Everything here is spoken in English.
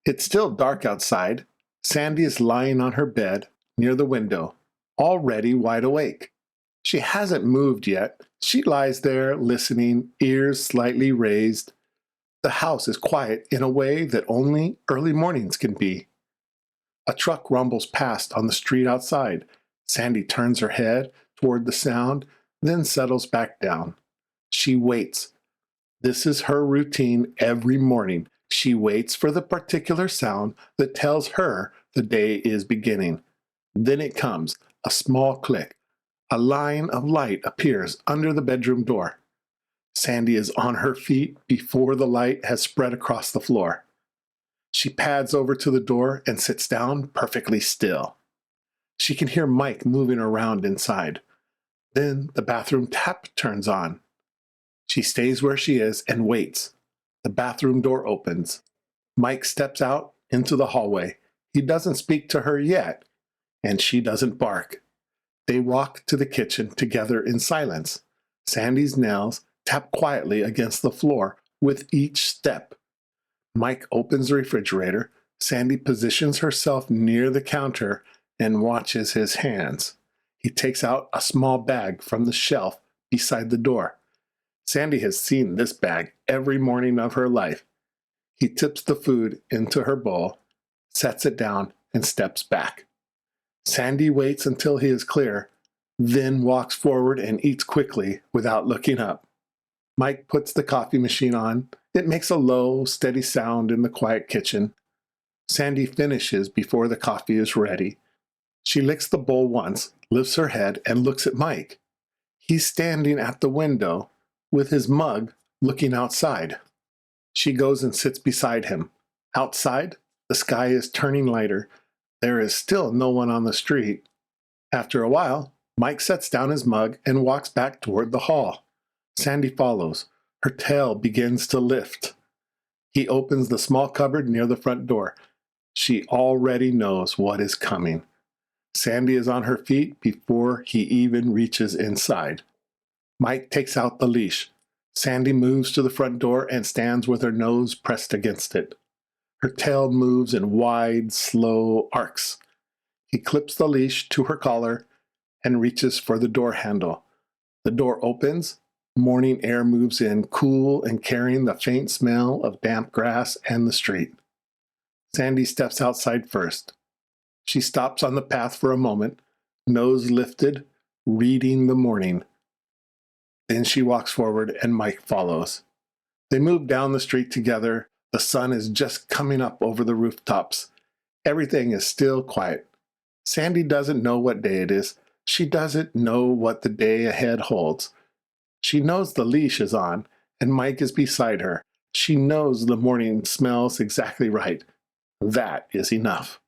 It's still dark outside. Sandy is lying on her bed near the window, already wide awake. She hasn't moved yet. She lies there listening, ears slightly raised. The house is quiet in a way that only early mornings can be. A truck rumbles past on the street outside. Sandy turns her head toward the sound, then settles back down. She waits. This is her routine every morning. She waits for the particular sound that tells her the day is beginning. Then it comes, a small click. A line of light appears under the bedroom door. Sandy is on her feet before the light has spread across the floor. She pads over to the door and sits down perfectly still. She can hear Mike moving around inside. Then the bathroom tap turns on. She stays where she is and waits. The bathroom door opens. Mike steps out into the hallway. He doesn't speak to her yet, and she doesn't bark. They walk to the kitchen together in silence. Sandy's nails tap quietly against the floor with each step. Mike opens the refrigerator. Sandy positions herself near the counter and watches his hands. He takes out a small bag from the shelf beside the door. Sandy has seen this bag every morning of her life. He tips the food into her bowl, sets it down, and steps back. Sandy waits until he is clear, then walks forward and eats quickly without looking up. Mike puts the coffee machine on. It makes a low, steady sound in the quiet kitchen. Sandy finishes before the coffee is ready. She licks the bowl once, lifts her head, and looks at Mike. He's standing at the window with his mug looking outside. She goes and sits beside him. Outside, the sky is turning lighter. There is still no one on the street. After a while, Mike sets down his mug and walks back toward the hall. Sandy follows. Her tail begins to lift. He opens the small cupboard near the front door. She already knows what is coming. Sandy is on her feet before he even reaches inside. Mike takes out the leash. Sandy moves to the front door and stands with her nose pressed against it. Her tail moves in wide, slow arcs. He clips the leash to her collar and reaches for the door handle. The door opens. Morning air moves in, cool and carrying the faint smell of damp grass and the street. Sandy steps outside first. She stops on the path for a moment, nose lifted, reading the morning. Then she walks forward and Mike follows. They move down the street together. The sun is just coming up over the rooftops. Everything is still quiet. Sandy doesn't know what day it is. She doesn't know what the day ahead holds. She knows the leash is on, and Mike is beside her. She knows the morning smells exactly right. That is enough.